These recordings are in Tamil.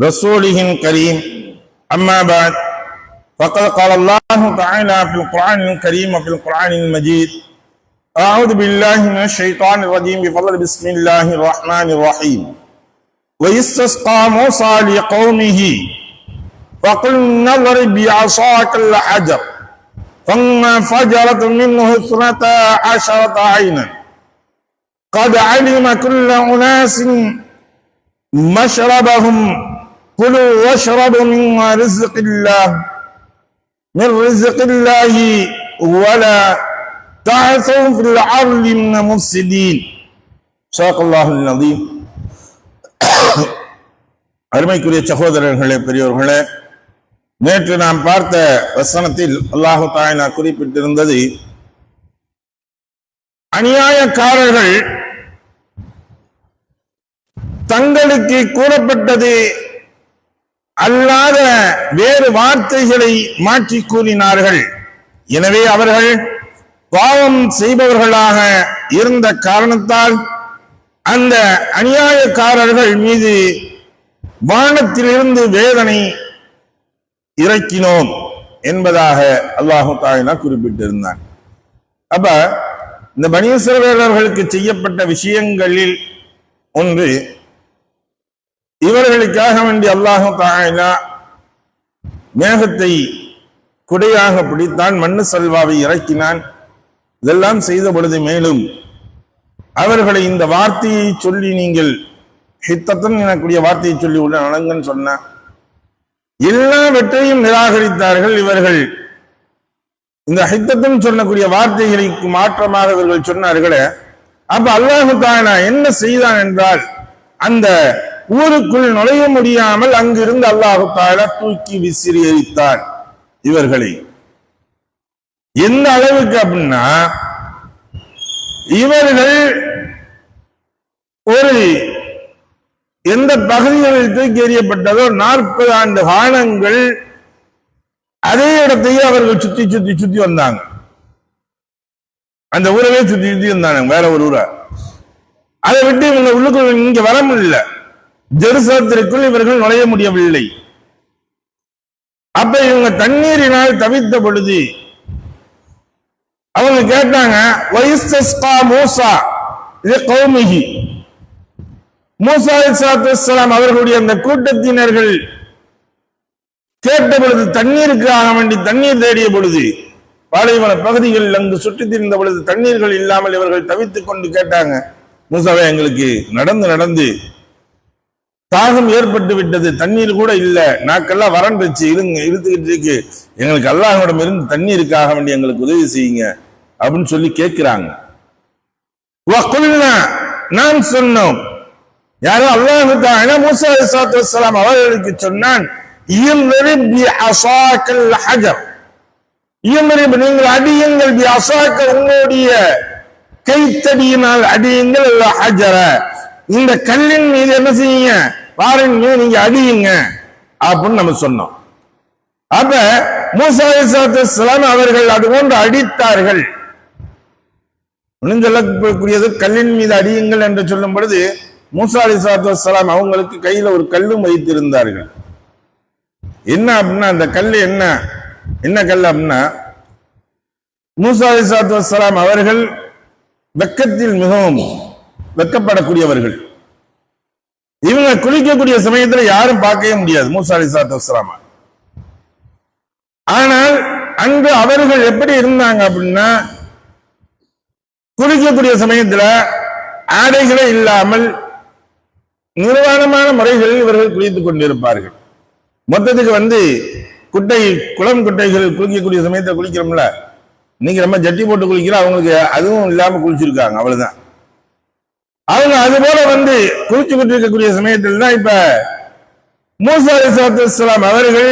رسوله الكريم أما بعد فقد قال الله تعالى في القرآن الكريم وفي القرآن المجيد أعوذ بالله من الشيطان الرجيم بفضل بسم الله الرحمن الرحيم ويستسقى موسى لقومه فقلنا اضرب بعصاك الحجر فانفجرت منه 12 عينا قد علم كل أناس مشربهم كلوا واشربوا من رزق الله ولا تعثوا في الأرض من المفسدين صدق الله العظيم. அருமைக்குரிய சகோதரர்களே, பெரியோர்களே, நேற்று நாம் பார்த்த வசனத்தில் அல்லாஹு தஆலா குறிப்பிட்டிருந்தது, அநியாயக்காரர்கள் தங்களுக்கு கூறப்பட்டது அல்லாத வேறு வார்த்தைகளை மாற்றி கூறினார்கள். எனவே அவர்கள் பாவம் செய்பவர்களாக இருந்த காரணத்தால் அந்த அநியாயக்காரர்கள் மீது வானத்திலிருந்து வேதனை இறக்கினோம் என்பதாக அல்லாஹு தஆலா குறிப்பிட்டிருந்தான். அப்ப இந்த பனி இஸ்ரவேலர்களுக்கு செய்யப்பட்ட விஷயங்களில் ஒன்று, இவர்களுக்காக வேண்டி அல்லாஹு தஆலா மேகத்தை குடையாக பிடித்தான், மண்ணு சல்வாவை இறக்கினான். இதெல்லாம் செய்த பொழுது மேலும் அவர்களை இந்த வார்த்தையை சொல்லி, நீங்கள் ஹித்தத்தன் எனக்கூடிய வார்த்தையை சொல்லி உள்ள நலங்கன்னு சொன்ன எல்லாவற்றையும் நிராகரித்தார்கள். இவர்கள் இந்த ஹித்தத்தன் சொல்லக்கூடிய வார்த்தைகளுக்கு மாற்றமாக இவர்கள் சொன்னார்களே. அப்ப அல்லாஹு தஆலா என்ன செய்தான் என்றால், அந்த ஊருக்குள் நுழைய முடியாமல் அங்கிருந்து அல்லாஹு தஆலா தூக்கி விசிறி எறித்தான் இவர்களை. எந்த அளவுக்கு அப்படின்னா, இவர்கள் ஒரு எந்த பகுதிகளில் தூக்கி எறியப்பட்டதோ 40 ஆண்டு காலங்கள் அதே இடத்தையே அவர்கள் சுத்தி சுத்தி சுத்தி வந்தாங்க. அந்த ஊரவே சுத்தி சுத்தி வந்தாங்க, வேற ஒரு ஊரை. அதை விட்டு இவங்க உள்ளுக்குள் இங்க வர முடியல, ஜெருசலத்திற்குள் இவர்கள் நுழைய முடியவில்லை. அப்ப இவங்க தண்ணீரினால் தவித்த பொழுது அவங்க கேட்டாங்க, வயிஸ்தஸ்கா மூசா லிகௌமிஹி, மூசா அலைஹிஸ்ஸலாம் அவர்களுடைய அந்த கூட்டத்தினர்கள் கேட்ட பொழுது, தண்ணீருக்காக வேண்டி தண்ணீர் தேடிய பொழுது, பாலைவன பகுதிகளில் அங்கு சுற்றி திரிந்த பொழுது தண்ணீர்கள் இல்லாமல் இவர்கள் தவித்துக் கொண்டு கேட்டாங்க, மூசாவே எங்களுக்கு நடந்து நடந்து தாகம் ஏற்பட்டு விட்டது, தண்ணீர் கூட இல்ல, நாக்கெல்லாம் வறண்டுச்சு, இருந்துகிட்டு இருக்கு, எங்களுக்கு அல்லாஹ்விடம் இருந்து தண்ணீருக்காக வேண்டி எங்களுக்கு உதவி செய்யுங்க அப்படின்னு சொல்லி கேட்கிறாங்க. நாம் சொன்னோம், யாரோ அல்லாஹ் தஆலா மூசா அலைஹிஸ்ஸலாம் அவர்களுக்கு சொன்னான், நீங்கள் அடியுங்கள், உங்களுடைய கைத்தடியினால் அடியுங்கள், இந்த கல்லின் மீது என்ன செய்யுங்க, பாறையின் மீது நீங்க அடியுங்க அப்படின்னு நம்ம சொன்னோம். அப்ப மூசா அலைஹிஸ்ஸலாம் அவர்கள் அது போன்று அடித்தார்கள். சொல்லக்கூடியது கல்லின் மீது அடியுங்கள் என்று சொல்லும் பொழுது, மூசா அலைஹிஸ்ஸலாம் அவங்களுக்கு கையில ஒரு கல்லும் வைத்திருந்தார்கள். என்ன அப்படின்னா, அந்த கல் என்ன கல் அப்படின்னா, மூசா அலைஹிஸ்ஸலாம் அவர்கள் வெக்கத்தில் மிகவும் வெக்கப்படக்கூடியவர்கள். இவங்க குளிக்கக்கூடிய சமயத்துல யாரும் பார்க்கவே முடியாது மூசா அலைஹிஸ்ஸலாம். ஆனால் அங்கு அவர்கள் எப்படி இருந்தாங்க அப்படின்னா, குளிக்கக்கூடிய சமயத்துல ஆடைகளே இல்லாமல் நிர்வாணமான முறைகளில் இவர்கள் குளித்துக் கொண்டிருப்பார்கள். மொத்தத்துக்கு குளம் குட்டைகள் குளிக்கக்கூடிய சமயத்தை குளிக்கிறோம்ல, நீங்க நம்ம ஜட்டி போட்டு குளிக்கிறோம், அவங்களுக்கு அதுவும் இல்லாம குளிச்சிருக்காங்க, அவ்வளவுதான். அவங்க அது போல குளிச்சு கொண்டிருக்கக்கூடிய சமயத்தில் தான் இப்ப மூசா அலைஹிஸ்ஸலாம் அவர்கள்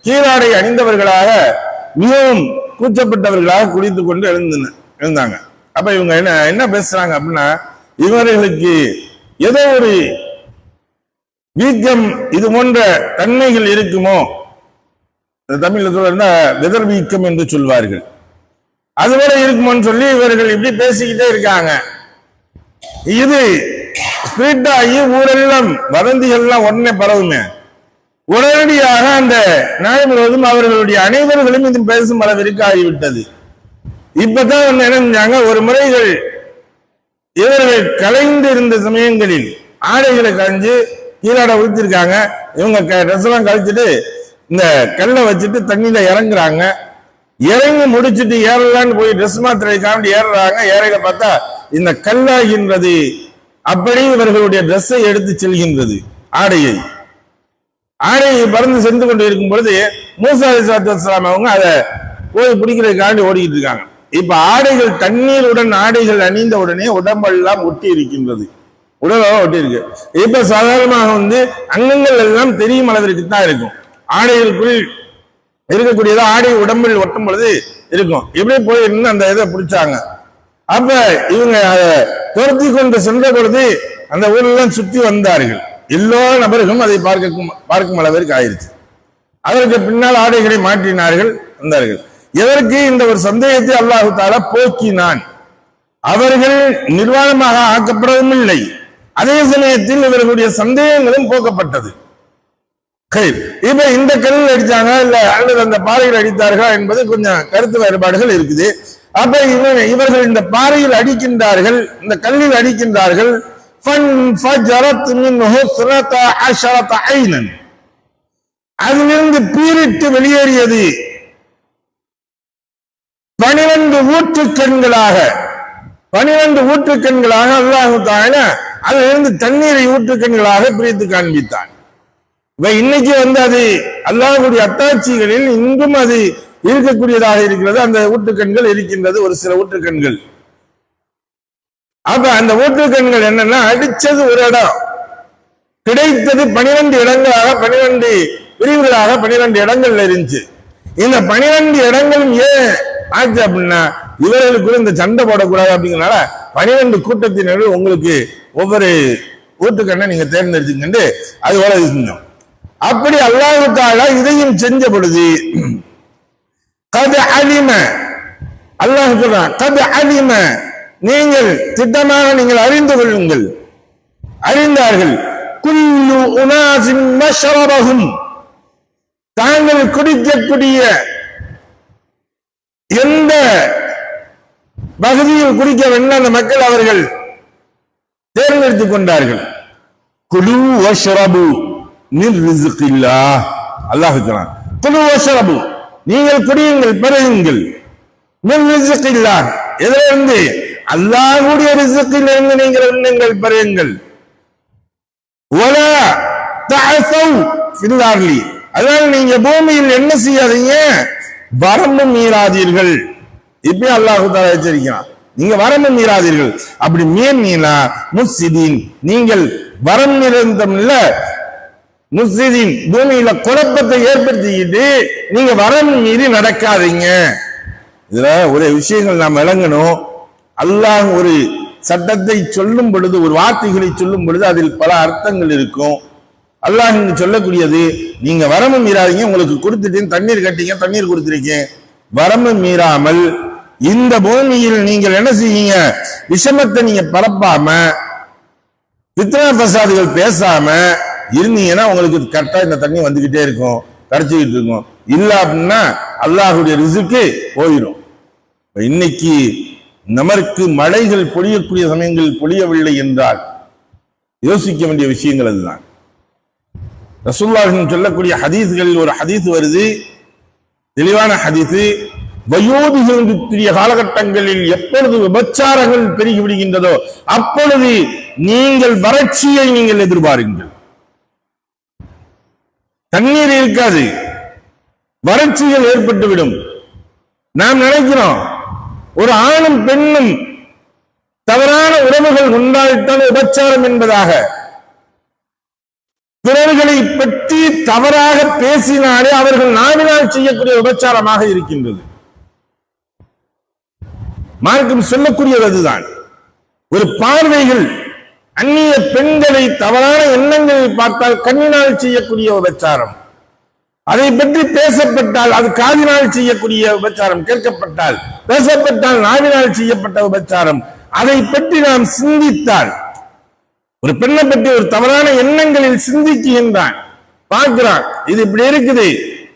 கீழாடை அணிந்தவர்களாக மிகவும் கூச்சப்பட்டவர்களாக குளித்துக் கொண்டு எழுந்தாங்க. அப்ப இவங்க என்ன பேசுறாங்க அப்படின்னா, இவர்களுக்கு ஏதோ ஒரு வீக்கம், இது போன்ற தன்மைகள் இருக்குமோ, தமிழ்ல சொல்ல வெதர் வீக்கம் என்று சொல்வார்கள், அதுபோல இருக்குமோன்னு சொல்லி இவர்கள் இப்படி பேசிக்கிட்டே இருக்காங்க. இது ஸ்பிரிட் ஆகி ஊரெல்லாம் வதந்திகள்லாம் உடனே பரவுமே. உடனடியாக அந்த நாடு முழுவதும் அவர்களுடைய அனைவர்களும் இது பேசும் அளவிற்கு ஆகிவிட்டது. இப்பதான் என்ன செஞ்சாங்க, ஒரு முறைகள் இவர்கள் கலைந்து இருந்த சமயங்களில் ஆடைகளை கழிஞ்சு கீழாட ஊத்திருக்காங்க. இவங்க ட்ரெஸ் எல்லாம் கழிச்சுட்டு இந்த கல்லை வச்சுட்டு தண்ணியில இறங்குறாங்க. இறங்கி முடிச்சுட்டு ஏறலான்னு போய் ட்ரெஸ் மாத்திரைக்காண்டி ஏறுறாங்க. ஏறையில பார்த்தா இந்த கல்லாகின்றது. அப்படி இவர்களுடைய ட்ரெஸ்ஸை எடுத்து செல்கின்றது. ஆடையை பறந்து சென்று கொண்டு இருக்கும் பொழுது மூசா அலைஹிஸ்ஸலாத்து வஸ்ஸலாம் அவங்க அதை போய் பிடிக்கிறதுக்காண்டி ஓடிக்கிட்டு இருக்காங்க. இப்ப ஆடைகள் தண்ணீருடன் ஆடைகள் அணிந்த உடனே உடம்பெல்லாம் ஒட்டி இருக்கின்றது. உடம்பெல்லாம் ஒட்டி இருக்கு. இப்ப சாதாரணமாக அங்கங்கள் எல்லாம் தெரியும் அளவிற்கு தான் இருக்கும். ஆடைகளுக்குள் இருக்கக்கூடியதா ஆடை உடம்பில் ஒட்டும் பொழுது இருக்கும். எப்படி போய் இருந்து அந்த இதை பிடிச்சாங்க. அப்ப இவங்க அதை துரத்தி கொண்டு சென்ற பொழுது அந்த ஊரெல்லாம் சுற்றி வந்தார்கள். எல்லா நபர்களும் அதை பார்க்கும் அளவிற்கு ஆயிடுச்சு. அதற்கு பின்னால் ஆடைகளை மாற்றினார்கள், வந்தார்கள். எதற்கு? இந்த ஒரு சந்தேகத்தை அல்லாஹு தஆலா போக்கினான். அவர்கள் நிர்வாணமாக ஆக்கப்படவும் இல்லை, அதே சமயத்தில் இவர்களுடைய சந்தேகங்களும் போக்கப்பட்டது. இப்ப இந்த கல்லில் அடித்தாங்க இல்ல அல்லது அந்த பாறையில் அடித்தார்களா என்பது கொஞ்சம் கருத்து வேறுபாடுகள் இருக்குது. அப்ப இவர்கள் இந்த பாறையில் அடிக்கின்றார்கள், இந்த கல்லில் அடிக்கின்றார்கள். அதிலிருந்து பீரிட்டு வெளியேறியது 12 ஊற்றுக்கண்களாக. 12 ஊற்றுக்கண்களாக அல்லாஹ் தஆலா அதிலிருந்து தண்ணீரை ஊற்றுக்கண்களாக பிரித்து காண்பித்தான். இன்னைக்கு அது அல்லாஹ்வுடைய அத்தாட்சிகளில் இன்றும் அது இருக்கக்கூடியதாக இருக்கிறது. அந்த ஊற்றுக்கண்கள் இருக்கின்றது, ஒரு சில ஊற்றுக்கண்கள். அப்ப அந்த ஊற்றுக்கண்கள் என்னன்னா, அடிச்சது ஒரு இடம், கிடைத்தது 12 இடங்களாக, 12 பிரிவுகளாக 12 இடங்கள்ல இருந்துச்சு. இந்த 12 இடங்களும் ஏன் ஆச்சு அப்படின்னா, இவர்களுக்கு இந்த சண்டை போடக்கூடாது அப்படிங்கிறனால 12 கூட்டத்தினர்கள் உங்களுக்கு ஒவ்வொரு ஊற்றுக்கண்ணை நீங்க தேர்ந்தெடுத்துக்கிட்டு அது போல இருந்தோம். அப்படி அல்லாஹ் தஆலா இதையும் செஞ்ச பொழுது கத் அலிம, அல்லாஹ் சொல்றான், கத் அலிம, நீங்கள் திட்டமாக நீங்கள் அறிந்து கொள்ளுங்கள். அறிந்தார்கள். குல்லு உனாஸின் மஷ்ரபஹும், தாங்கள் குடிக்கக்கூடிய எந்த பகுதியில் குடிக்க வேண்டும் அந்த மக்கள் அவர்கள் தேர்ந்தெடுத்துக் கொண்டார்கள். குலு வஷ்ரபு மின் ரிஸ்கில்லாஹ், அல்லாஹ் சொல்றான், குலு வஷ்ரபு, நீங்கள் குடியுங்கள், பருகுங்கள், மின் ரிஸ்கில்லாஹ், எதிலிருந்து? அல்லாஹ்வுடைய ரிஸ்கிலிருந்து நீங்கள் உண்ணுங்கள், பருகுங்கள். வலா தஅஸவ் ஃபில் அர்லி, அதனால நீங்க பூமியில் என்ன செய்யாதீங்க, வரம்பு மீறாதீர்கள். இப்ப அல்லாஹ் தஆலா எச்சரிக்கிறான், நீங்க வரம்பு மீறாதீர்கள். அப்படி மீறினா முஃசிதீன், நீங்கள் வரம் நிறந்தம் இல்ல, முஃசிதீன், பூமியில குழப்பத்தை ஏற்படுத்திக்கிட்டு நீங்க வரம் மீறி நடக்காதீங்க. இதுல ஒரு விஷயங்கள் நாம் விளங்கணும். அல்லாஹ் ஒரு சட்டத்தை சொல்லும் பொழுது, ஒரு வார்த்தைகளை சொல்லும் பொழுது அதில் பல அர்த்தங்கள் இருக்கும். அல்லாஹ் இங்க சொல்லக்கூடியது, நீங்க வரம்பு மீறாதீங்க, உங்களுக்கு கொடுத்துட்டேன், தண்ணீர் கட்டிங்க, தண்ணீர் கொடுத்திருக்கேன், வரம்பு மீறாமல் இந்த பூமியில் நீங்கள் என்ன செய்யுங்க, விஷமத்தை நீங்க பரப்பாம, பித்னா பசாதுகள் பேசாம இருந்தீங்கன்னா உங்களுக்கு கரெக்டா இந்த தண்ணி வந்துகிட்டே இருக்கும், கிடைச்சிக்கிட்டு இருக்கும். இல்ல அப்படின்னா அல்லாஹுடைய ரிஸ்க்கு போயிடும். இன்னைக்கு நமக்கு மழைகள் பொழியக்கூடிய சமயங்களில் பொழியவில்லை என்றால் யோசிக்க வேண்டிய விஷயங்கள் அதுதான். ரசூலுல்லாஹ் சொல்லக்கூடிய ஹதீஸ்களில் ஒரு ஹதீஸ் வருது, தெளிவான ஹதீஸ். வயோதிகத்திய காலகட்டங்களில் எப்பொழுது விபச்சாரங்கள் பெருகி விடுகின்றதோ அப்பொழுது நீங்கள் வறட்சியை நீங்கள் எதிர்பாருங்கள். தண்ணீர் இருக்காது, வறட்சிகள் ஏற்பட்டுவிடும். நாம் நினைக்கிறோம் ஒரு ஆணும் பெண்ணும் தவறான உறவுகள் கொண்டாடித்தான் விபச்சாரம் என்பதாக. பிறர்களை பற்றி தவறாக பேசினாலே அவர்கள் நாவினால் செய்யக்கூடிய விபச்சாரமாக இருக்கின்றது. மார்க்கம் சொல்லக்கூடியது அதுதான். ஒரு பார்வைகள் அந்நிய பெண்களை தவறான எண்ணங்களில் பார்த்தால் கண்ணினால் செய்யக்கூடிய விபச்சாரம், அதை பற்றி பேசப்பட்டால் அது காதினால் செய்யக்கூடிய விபச்சாரம், கேட்கப்பட்டால் பேசப்பட்டால் நாவினால் செய்யப்பட்ட விபச்சாரம். அதை பற்றி நாம் சிந்தித்தால், ஒரு பெண்ணை பற்றி ஒரு தவறான எண்ணங்களில் சிந்திக்கின்றான், பார்க்கிறான், இது இப்படி இருக்குது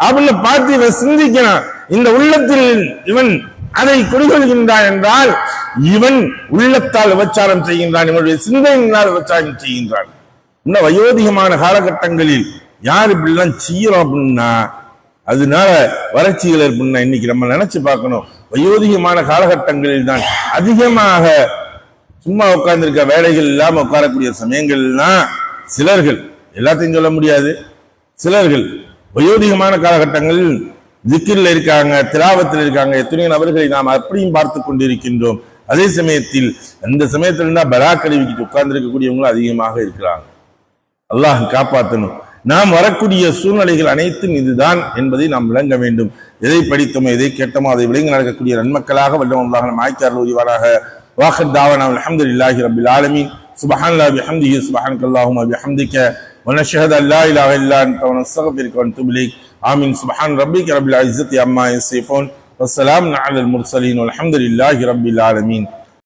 அப்படின்னு பார்த்து இவன் சிந்திக்கிறான். இந்த உள்ளத்தில் இவன் அதை குடிகொள்கின்றான் என்றால் இவன் உள்ளத்தால் விபச்சாரம் செய்கின்றான், இவனுடைய சிந்தனையினால் விபச்சாரம் செய்கின்றான். இன்னும் வயோதிகமான காலகட்டங்களில் யார் இப்படிலாம் செய்யறோம் அப்படின்னா அதனால வறட்சிகள் ஏற்படுனா இன்னைக்கு நம்ம நினைச்சு பார்க்கணும். வயோதிகமான காலகட்டங்களில் தான் அதிகமாக சும்மா உட்கார்ந்துருக்க வேலைகள் இல்லாம உட்காரக்கூடிய சமயங்கள்லாம் சிலர்கள், எல்லாத்தையும் சொல்ல முடியாது, சிலர்கள் வயோதிகமான காலகட்டங்களில் திக்கிரில் இருக்காங்க, திலாவத்தில் இருக்காங்க. எத்தனையோ நபர்களை நாம் அப்படியும் பார்த்து கொண்டிருக்கின்றோம். அதே சமயத்தில் அந்த சமயத்தில் இருந்தா பலா கழுவிக்கிட்டு உட்கார்ந்து இருக்கக்கூடியவங்களும் அதிகமாக இருக்கிறாங்க. அல்லாஹ் காப்பாற்றணும். நாம் வரக்கூடிய சூழ்நிலைகள் அனைத்தும் இதுதான் என்பதை நாம் விளங்க வேண்டும். எதை படித்தோமோ எதை கேட்டோமோ அதை விளங்கி நடக்கக்கூடிய நன்மக்களாக வல்லவன் அல்லாஹ் நம் ஆய்க்காரல் உரிவாராக. வாஹிர் தாவானா அல்ஹம்துலில்லாஹி ரப்பில் ஆலமீன். சுப்ஹானல்லாஹி பிஹம்திஹி சுப்ஹானக்கல்லாஹும்ம பிஹம்திக வ நஷ்ஹது அல்லா இலாஹ இல்லா அன்த வ நஸ்தக்ஃபிருக வ நதுபு இலைக். ஆமீன். சுப்ஹான ரப்பிக ரப்பில் இஸ்ஸத்தி அம்மா யசிஃபூன் வ ஸலாமுன் அலல் முர்ஸலீன் வல்ஹம்துலில்லாஹி ரப்பில் ஆலமீன்.